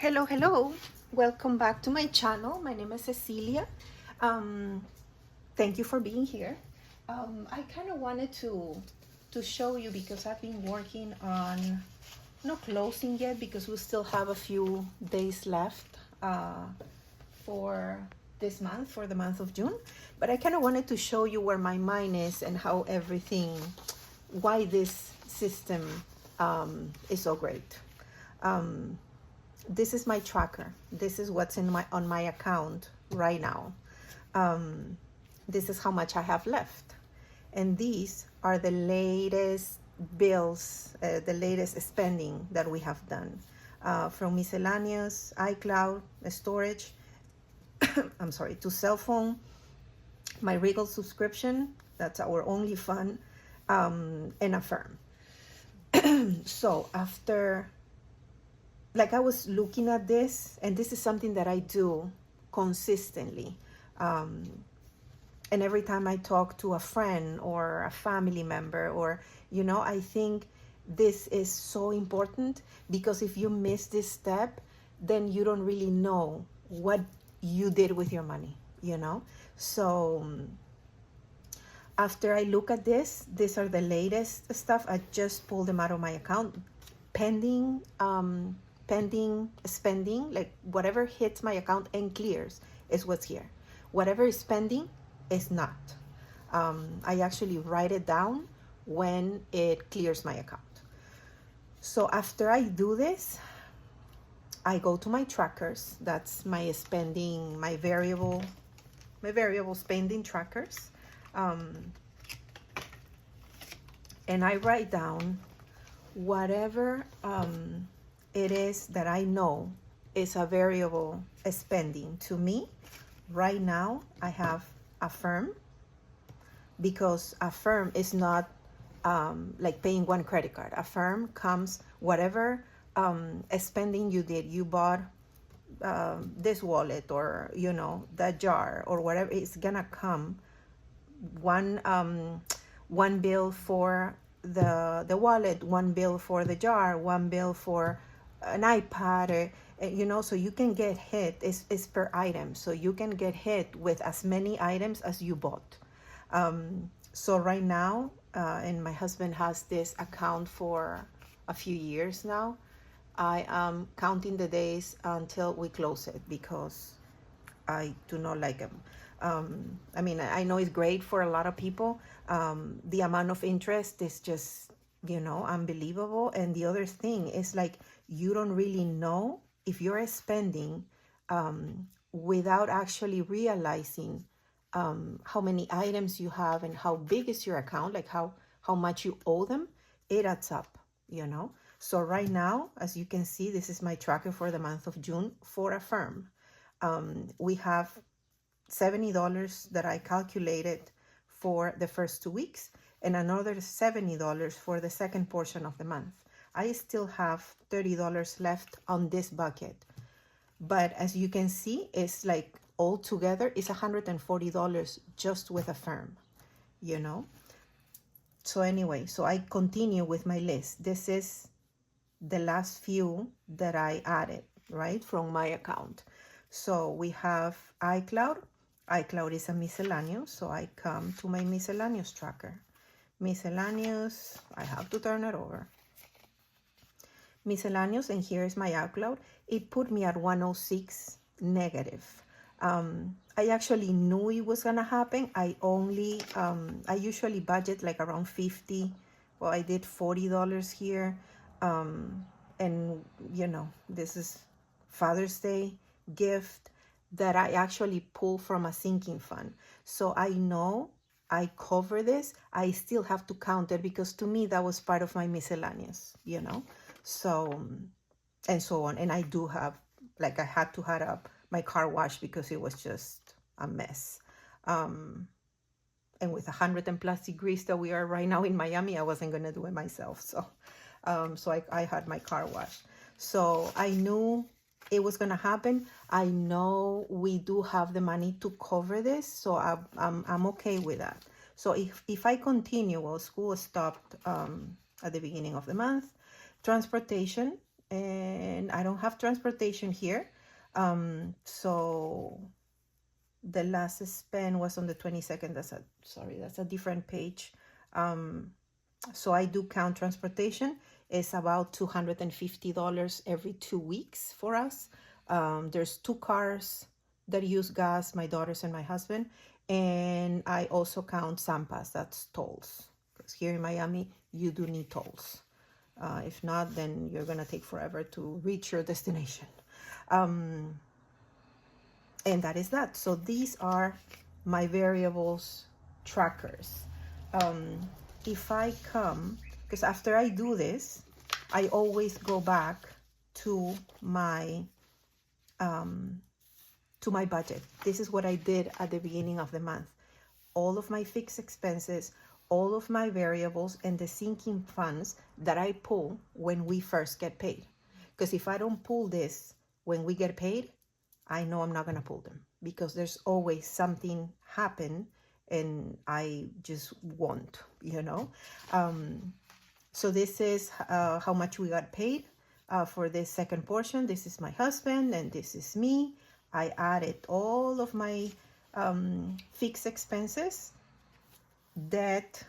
Hello. Welcome back to my channel. My name is Cecilia. Thank you for being here. I kind of wanted to show you because I've been working on not closing yet because we still have a few days left for this month, for the month of June. But I kind of wanted to show you where my mind is and how everything, why this system is so great. This is my tracker. This is what's on my account right now. This is how much I have left. And these are the latest bills, the latest spending that we have done. From miscellaneous, iCloud, storage, I'm sorry, to cell phone, my Regal subscription, that's our only fund, and Affirm. So after, like I was looking at this, and this is something that I do consistently. And every time I talk to a friend or a family member, or, I think this is so important because if you miss this step, then you don't really know what you did with your money, So after I look at this, these are the latest stuff. I just pulled them out of my account. Pending spending, like whatever hits my account and clears is what's here. Whatever is spending is not. I actually write it down when it clears my account. So after I do this, I go to my trackers. That's my spending, my variable spending trackers. And I write down whatever it is that I know is a variable spending to me. Right now, I have Affirm because Affirm is not like paying one credit card. Affirm comes whatever spending you did. You bought this wallet or, that jar or whatever. It's gonna come one bill for the wallet, one bill for the jar, one bill for an iPad, so you can get hit. It's per item, so you can get hit with as many items as you bought. So right now, and my husband has this account for a few years now, I am counting the days until we close it because I do not like them. I know it's great for a lot of people. The amount of interest is just, unbelievable. And the other thing is like, you don't really know if you're spending without actually realizing how many items you have and how big is your account, like how much you owe them. It adds up, So right now, as you can see, this is my tracker for the month of June for Affirm. We have $70 that I calculated for the first 2 weeks and another $70 for the second portion of the month. I still have $30 left on this bucket. But as you can see, it's like all together is $140 just with Affirm, So anyway, so I continue with my list. This is the last few that I added, right, from my account. So we have iCloud. iCloud is a miscellaneous, so I come to my miscellaneous tracker. Miscellaneous, I have to turn it over. Miscellaneous, and here is my iCloud. It put me at 106 negative. I actually knew it was gonna happen. I usually budget like around 50. Well, I did $40 here. And this is Father's Day gift that I actually pull from a sinking fund. So I know I cover this. I still have to count it because to me that was part of my miscellaneous, So, and so on. And I do have, like I had to have up my car wash because it was just a mess. And with 100+ degrees that we are right now in Miami, I wasn't gonna do it myself. So I had my car washed. So I knew it was gonna happen. I know we do have the money to cover this, so I'm okay with that. So if I continue, well, school stopped at the beginning of the month. Transportation, and I don't have transportation here. So the last spend was on the 22nd. That's a different page. So I do count transportation. It's about $250 every 2 weeks for us. There's 2 cars that use gas, my daughters and my husband. And I also count Sampas, that's tolls. Because here in Miami, you do need tolls. If not, then you're gonna take forever to reach your destination. And that is that. So these are my variables trackers. If I come, because after I do this, I always go back to my budget. This is what I did at the beginning of the month. All of my fixed expenses, all of my variables, and the sinking funds that I pull when we first get paid. Because if I don't pull this when we get paid, I know I'm not going to pull them, because there's always something happen and I just won't, So this is how much we got paid for this second portion. This is my husband and this is me. I added all of my fixed expenses, debt,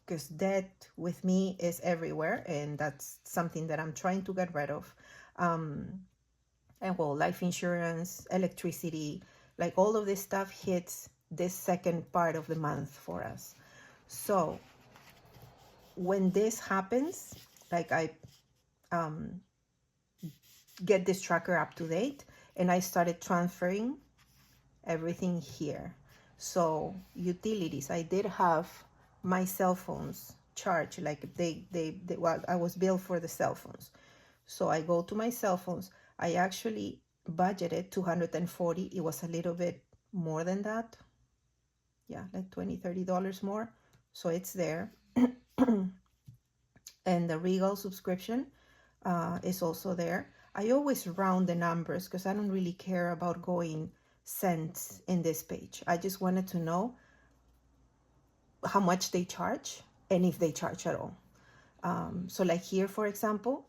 because debt with me is everywhere, and that's something that I'm trying to get rid of. And well, life insurance, electricity, like all of this stuff hits this second part of the month for us. So when this happens, like I get this tracker up to date, and I started transferring everything here. So utilities, I did have my cell phones charged, like well, I was billed for the cell phones. So I go to my cell phones. I actually budgeted $240. It was a little bit more than that. Yeah, like $20-$30 more. So it's there. And the Regal subscription is also there. I always round the numbers because I don't really care about going cents in this page. I just wanted to know how much they charge and if they charge at all. So like here, for example,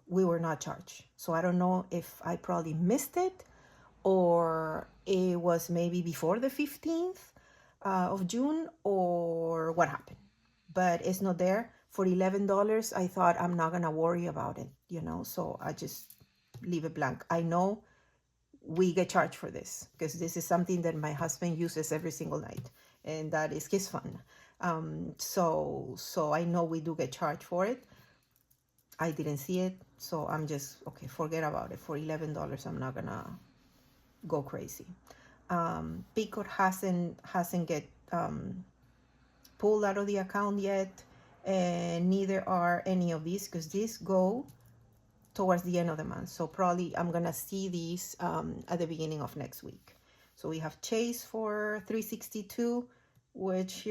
we were not charged. So I don't know if I probably missed it, or it was maybe before the 15th of June, or what happened. But it's not there. For $11, I thought I'm not going to worry about it, so I just leave it blank. I know we get charged for this because this is something that my husband uses every single night, and that is his fund. So I know we do get charged for it. I didn't see it, so I'm just, okay, forget about it. For $11, I'm not gonna go crazy. Picot hasn't get pulled out of the account yet, and neither are any of these, because these go towards the end of the month. So probably I'm gonna see these at the beginning of next week. So we have Chase for $362, which,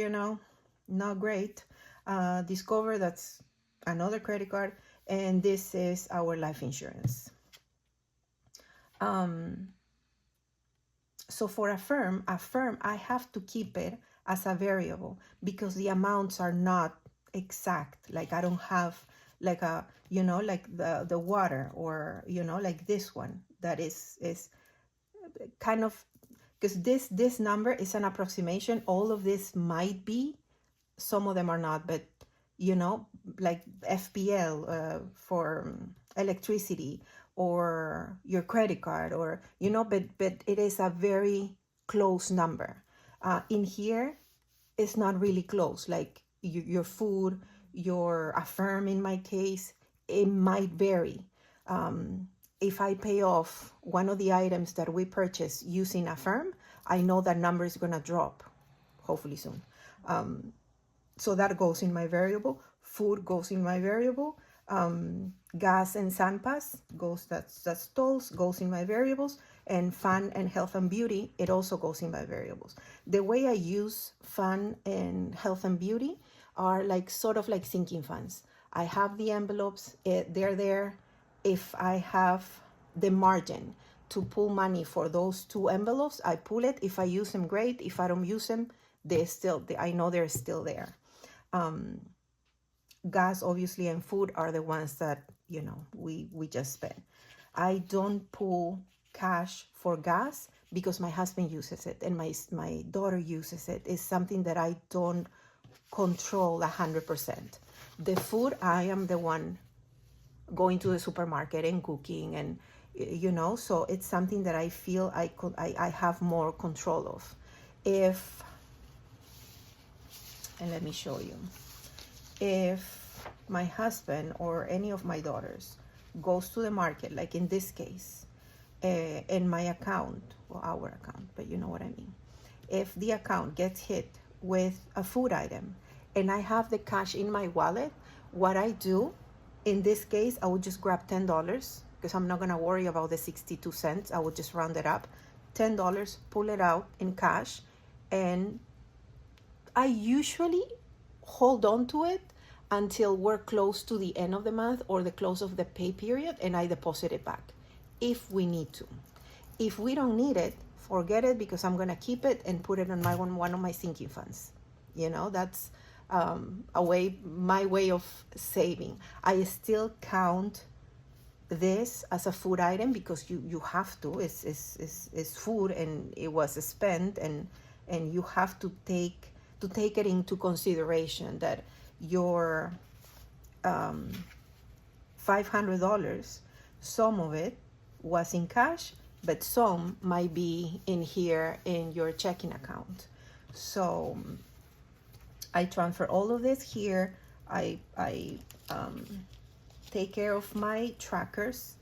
not great. Discover, that's another credit card, and this is our life insurance. So for a firm, I have to keep it as a variable because the amounts are not exact. Like I don't have like a, like the water, or, like this one that is kind of, because this number is an approximation. All of this might be, some of them are not, but like FPL for electricity, or your credit card, or but it is a very close number. In here, it's not really close. Like your food, your Affirm, in my case, it might vary. If I pay off one of the items that we purchase using Affirm, I know that number is gonna drop, hopefully soon. So that goes in my variable. Food goes in my variable. Gas and SunPass that's tolls, goes in my variables. And fun and health and beauty, it also goes in my variables. The way I use fun and health and beauty are like sort of like sinking funds. I have the envelopes, they're there. If I have the margin to pull money for those 2 envelopes, I pull it. If I use them, great. If I don't use them, I know they're still there. Gas, obviously, and food are the ones that we just spend. I don't pull cash for gas because my husband uses it and my daughter uses it. It's something that I don't control 100%. The food, I am the one going to the supermarket and cooking, and so it's something that I feel I have more control of. And let me show you. If my husband or any of my daughters goes to the market, like in this case, in my account, or our account, but you know what I mean. If the account gets hit with a food item and I have the cash in my wallet, what I do in this case, I would just grab $10 because I'm not going to worry about the 62 cents. I would just round it up. $10, pull it out in cash, and I usually hold on to it until we're close to the end of the month or the close of the pay period, and I deposit it back if we need to. If we don't need it, forget it, because I'm going to keep it and put it on one of my sinking funds. That's my way of saving. I still count this as a food item because you have to. It's food, and it was spent, and you have to take it into consideration that your $500, some of it was in cash, but some might be in here in your checking account. So I transfer all of this here. I take care of my trackers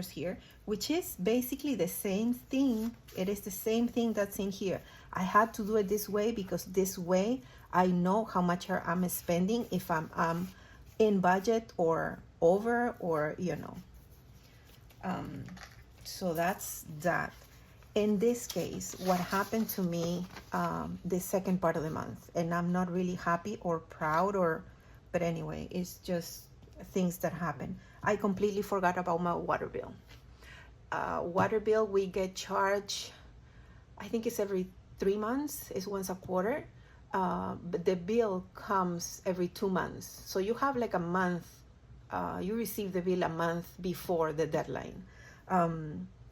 here, which is basically the same thing. It is the same thing that's in here. I had to do it this way because this way I know how much I'm spending, if I'm in budget or over, or so that's that. In this case, what happened to me the second part of the month, and I'm not really happy or proud, but anyway, it's just things that happen. I completely forgot about my water bill. Water bill, we get charged, I think it's every 3 months, it's once a quarter, but the bill comes every 2 months. So you have like a month, you receive the bill a month before the deadline.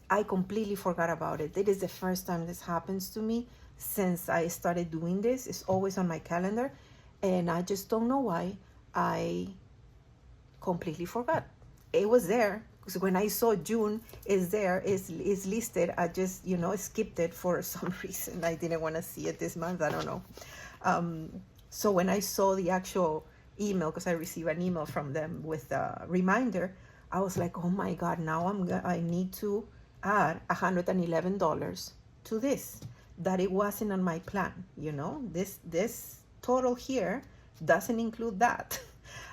I completely forgot about it. It is the first time this happens to me since I started doing this. It's always on my calendar, and I just don't know why. I completely forgot. It was there because when I saw June is there, is listed. I just skipped it for some reason. I didn't want to see it this month. I don't know. So when I saw the actual email, because I received an email from them with a reminder, I was like, oh my God, now I need to add $111 to this, that it wasn't on my plan. This total here doesn't include that.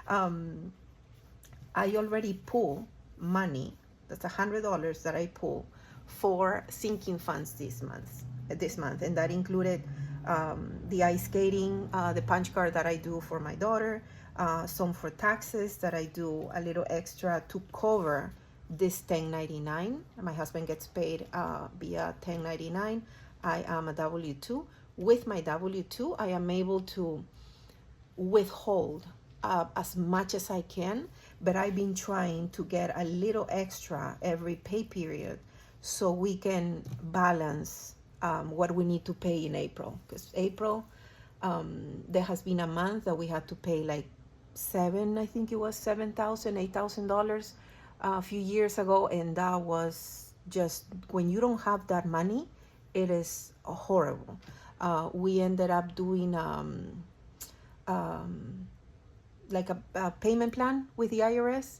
I already pull money. That's $100 that I pull for sinking funds this month, and that included the ice skating, the punch card that I do for my daughter, some for taxes that I do a little extra to cover this 1099. My husband gets paid via 1099. I am a W-2. With my W-2, I am able to withhold as much as I can, but I've been trying to get a little extra every pay period so we can balance what we need to pay in April. Because April, there has been a month that we had to pay like $7,000, $8,000 a few years ago, and that was just, when you don't have that money, it is horrible. We ended up doing like a payment plan with the IRS.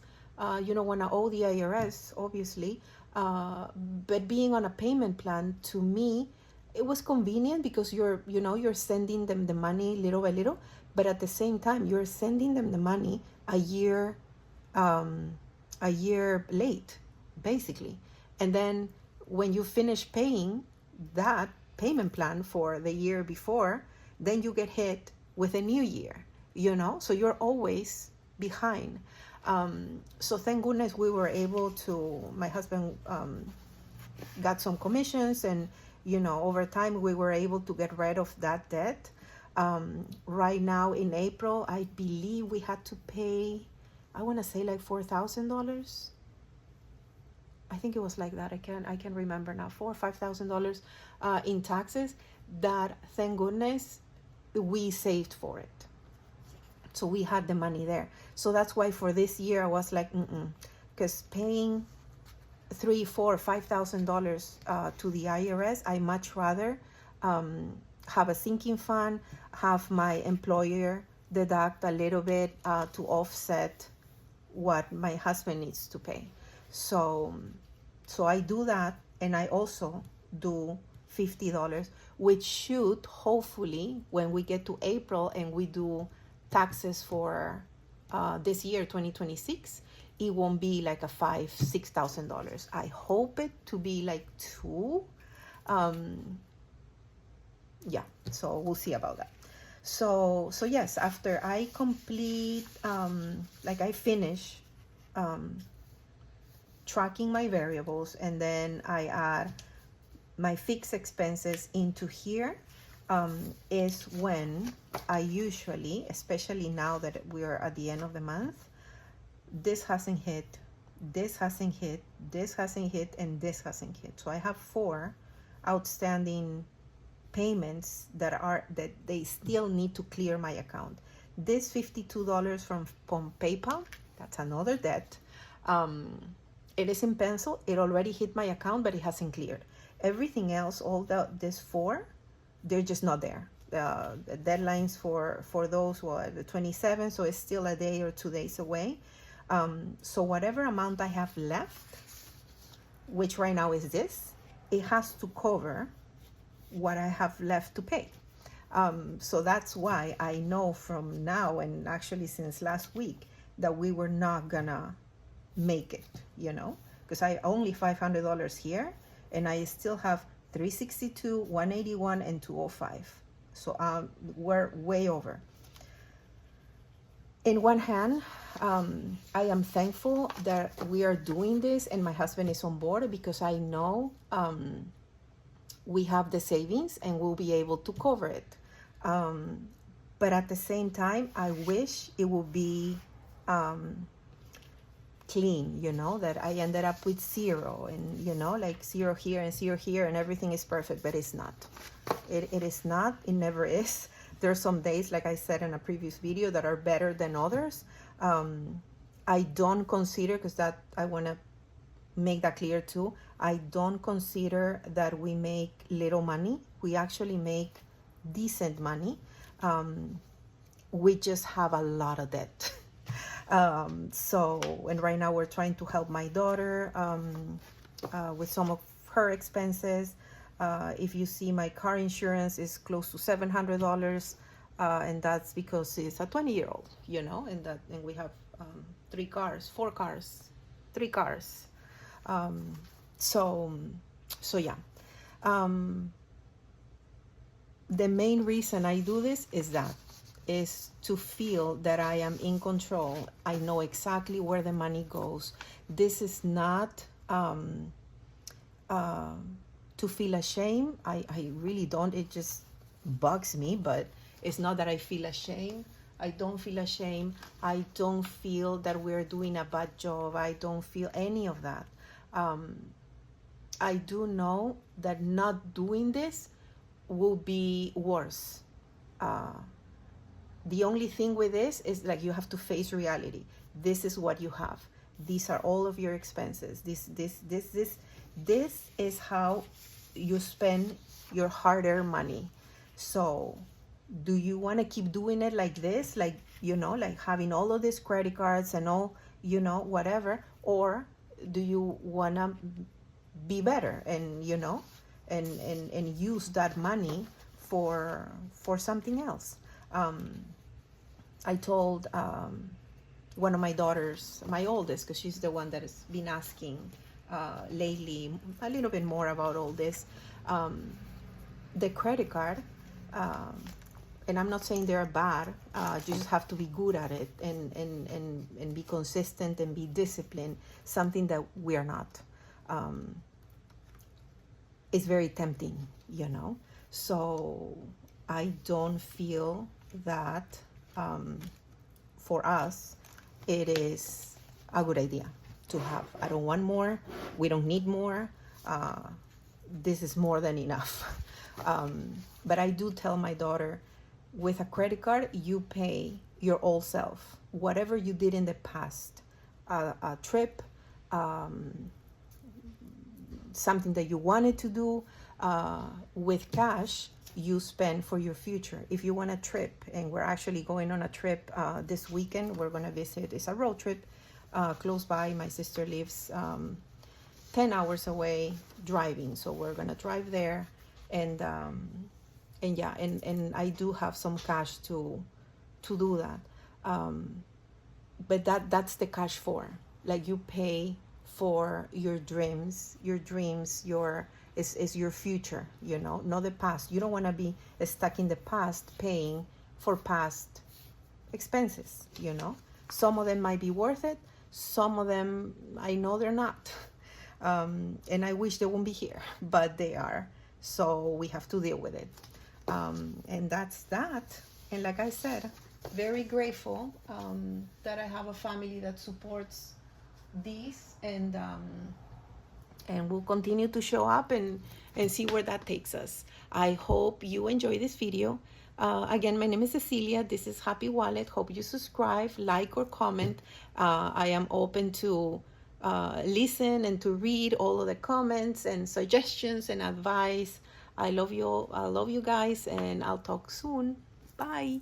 You don't want to owe the IRS, obviously, but being on a payment plan, to me, it was convenient because you're sending them the money little by little, but at the same time, you're sending them the money a year late, basically. And then when you finish paying that payment plan for the year before, then you get hit with a new year, so you're always behind. So thank goodness we were able to, my husband got some commissions, and over time we were able to get rid of that debt. Right now in April, I believe we had to pay I want to say like $4,000. I think it was like that. I can remember now, $4,000 or $5,000 in taxes. That, thank goodness, we saved for it. So we had the money there. So that's why for this year I was like, because paying $3,000, $4,000, $5,000 to the IRS, I much rather have a sinking fund, have my employer deduct a little bit to offset what my husband needs to pay. So I do that, and I also do $50, which should hopefully, when we get to April and we do taxes for this year, 2026, it won't be like a $5,000-$6,000. I hope it to be like two. Yeah, so we'll see about that. So yes, after I complete, like I finish tracking my variables, and then I add my fixed expenses into here, is when I usually, especially now that we are at the end of the month, this hasn't hit, this hasn't hit, this hasn't hit, and this hasn't hit. So I have 4 outstanding payments that they still need to clear my account. This $52 from PayPal, that's another debt. It is in pencil, it already hit my account, but it hasn't cleared. Everything else, all this 4, they're just not there. The deadlines for those were the 27th, so it's still a day or 2 days away. So whatever amount I have left, which right now is this, it has to cover what I have left to pay. So that's why I know from now, and actually since last week, that we were not gonna make it, because I only $500 here, and I still have $362, $181, and $205. So we're way over. In one hand, I am thankful that we are doing this and my husband is on board, because I know we have the savings and we'll be able to cover it. But at the same time, I wish it would be clean, that I ended up with 0 and, like 0 here and 0 here and everything is perfect, but it's not. It is not, it never is. There are some days, like I said in a previous video, that are better than others. I don't consider, because that I want to make that clear too, I don't consider that we make little money. We actually make decent money. We just have a lot of debt. And right now we're trying to help my daughter with some of her expenses. If you see, my car insurance is close to $700, and that's because it's a 20-year-old, and we have 3 cars. So yeah. The main reason I do this is to feel that I am in control. I know exactly where the money goes. This is not to feel ashamed. I really don't. It just bugs me, but it's not that I feel ashamed. I don't feel ashamed. I don't feel that we're doing a bad job. I don't feel any of that. I do know that not doing this will be worse. The only thing with this is, like, you have to face reality. This is what you have. These are all of your expenses. This is how you spend your hard-earned money. So do you want to keep doing it like this, like having all of these credit cards and all, whatever, or do you want to be better and and use that money for something else? I told one of my daughters, my oldest, because she's the one that has been asking lately a little bit more about all this, the credit card, and I'm not saying they're bad, you just have to be good at it and be consistent and be disciplined, something that we are not. It's very tempting, so I don't feel that for us it is a good idea to have. I don't want more. We don't need more. This is more than enough. But I do tell my daughter, with a credit card, you pay your old self. Whatever you did in the past, a trip, something that you wanted to do, with cash, you spend for your future. If you want a trip, and we're actually going on a trip this weekend, we're going to visit, it's a road trip close by. My sister lives 10 hours away driving, so we're going to drive there. And yeah, and I do have some cash to do that. But that's the cash for, like, you pay for your dreams, is your future, you know, not the past. You don't want to be stuck in the past paying for past expenses, you know. Some of them might be worth it, some of them I know they're not. And I wish they won't be here, but they are, so we have to deal with it. And that's that. And like I said, very grateful that I have a family that supports these, and we'll continue to show up and see where that takes us. I hope you enjoy this video. Again, my name is Cecilia. This is Happy Wallet. Hope you subscribe, like, or comment. I am open to listen and to read all of the comments and suggestions and advice. I love you all. I love you guys, and I'll talk soon. Bye.